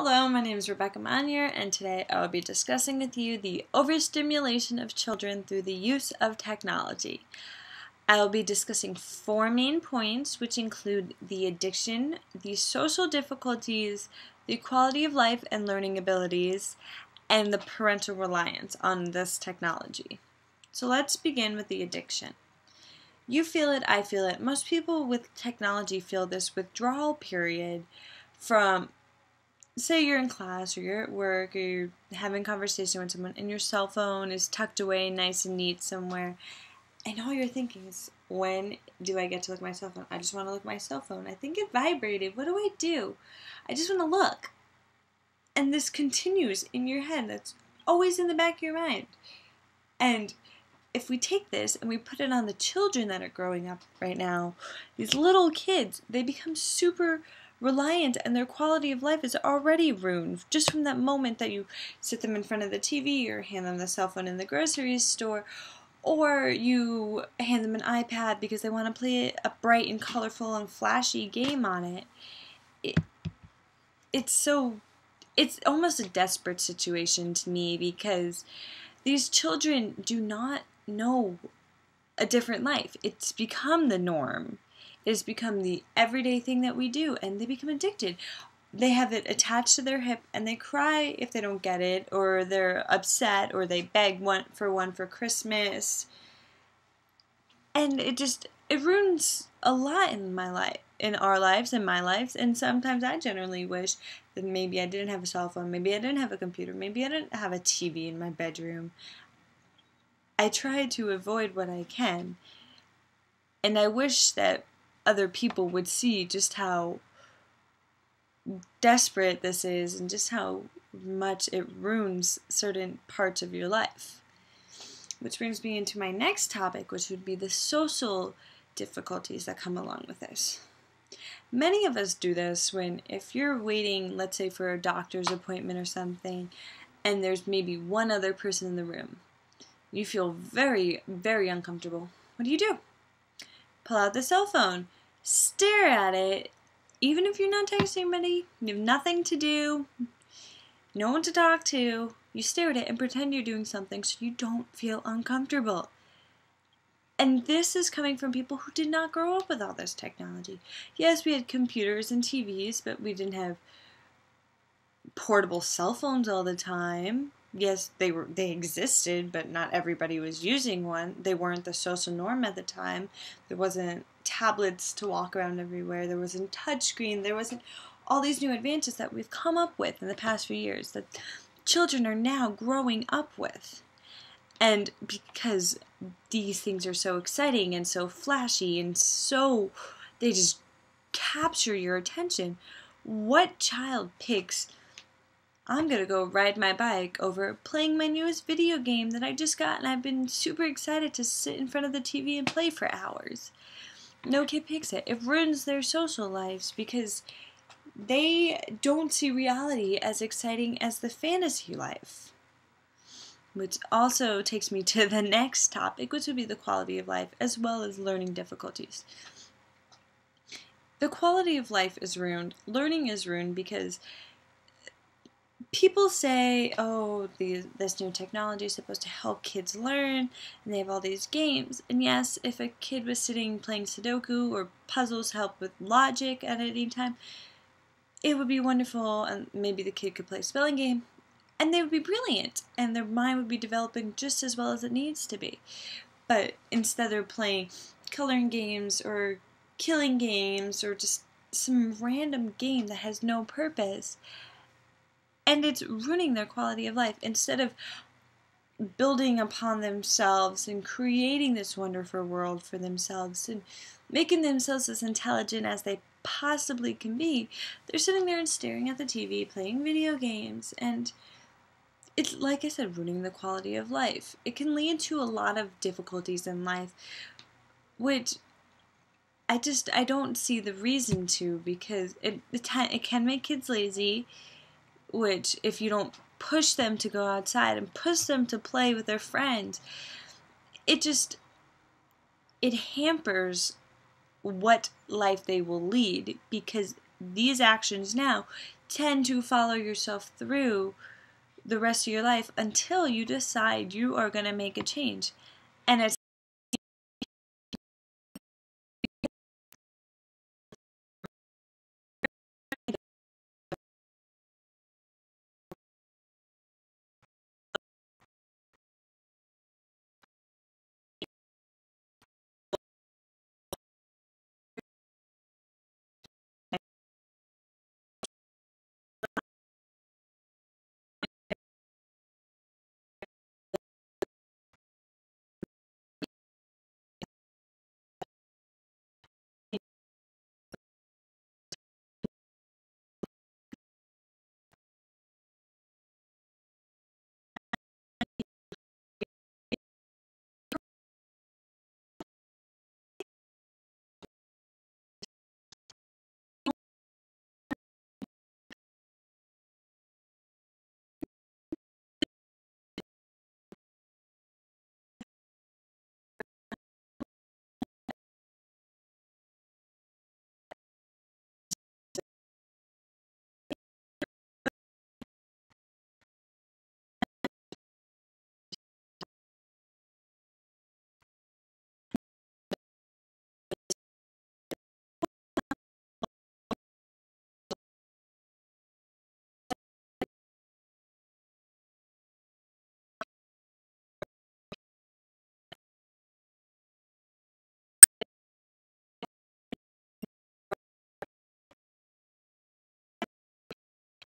Hello, my name is Rebecca Manier, and today I will be discussing with you the overstimulation of children through the use of technology. I will be discussing 4 main points, which include the addiction, the social difficulties, the quality of life and learning abilities, and the parental reliance on this technology. So let's begin with the addiction. You feel it, I feel it. Most people with technology feel this withdrawal period from, say you're in class or you're at work or you're having a conversation with someone and your cell phone is tucked away nice and neat somewhere, and all you're thinking is, when do I get to look at my cell phone? I just want to look at my cell phone. I think it vibrated. What do I do? I just want to look. And this continues in your head. That's always in the back of your mind. And if we take this and we put it on the children that are growing up right now, these little kids, they become super reliant, and their quality of life is already ruined just from that moment that you sit them in front of the TV or hand them the cell phone in the grocery store, or you hand them an iPad because they want to play a bright and colorful and flashy game on it. It's almost a desperate situation to me, because these children do not know a different life. It's become the norm. It's become the everyday thing that we do, and they become addicted. They have it attached to their hip, and they cry if they don't get it, or they're upset, or they beg one for Christmas. And it ruins a lot in my life, in our lives, in my lives, and sometimes I generally wish that maybe I didn't have a cell phone, maybe I didn't have a computer, maybe I didn't have a TV in my bedroom. I try to avoid what I can, and I wish that other people would see just how desperate this is and just how much it ruins certain parts of your life. Which brings me into my next topic, which would be the social difficulties that come along with this. Many of us do this if you're waiting, let's say, for a doctor's appointment or something, and there's maybe one other person in the room. You feel very, very uncomfortable. What do? Pull out the cell phone, stare at it. Even if you're not texting anybody, you have nothing to do, no one to talk to, you stare at it and pretend you're doing something so you don't feel uncomfortable. And this is coming from people who did not grow up with all this technology. Yes, we had computers and TVs, but we didn't have portable cell phones all the time. Yes, they existed, but not everybody was using one. They weren't the social norm at the time. There wasn't tablets to walk around everywhere. There wasn't touchscreen. There wasn't all these new advances that we've come up with in the past few years that children are now growing up with. And because these things are so exciting and so flashy and they just capture your attention, what child picks, I'm going to go ride my bike over playing my newest video game that I just got and I've been super excited to sit in front of the TV and play for hours? No kid picks it. It ruins their social lives because they don't see reality as exciting as the fantasy life. Which also takes me to the next topic, which would be the quality of life as well as learning difficulties. The quality of life is ruined. Learning is ruined because people say, oh, this new technology is supposed to help kids learn, and they have all these games. And yes, if a kid was sitting playing Sudoku or puzzles to help with logic at any time, it would be wonderful, and maybe the kid could play a spelling game, and they would be brilliant, and their mind would be developing just as well as it needs to be. But instead they're playing coloring games or killing games or just some random game that has no purpose. And it's ruining their quality of life. Instead of building upon themselves and creating this wonderful world for themselves and making themselves as intelligent as they possibly can be, they're sitting there and staring at the TV, playing video games, and it's, like I said, ruining the quality of life. It can lead to a lot of difficulties in life, which I don't see the reason to, because it can make kids lazy, which if you don't push them to go outside and push them to play with their friends, it hampers what life they will lead, because these actions now tend to follow yourself through the rest of your life until you decide you are going to make a change. And it's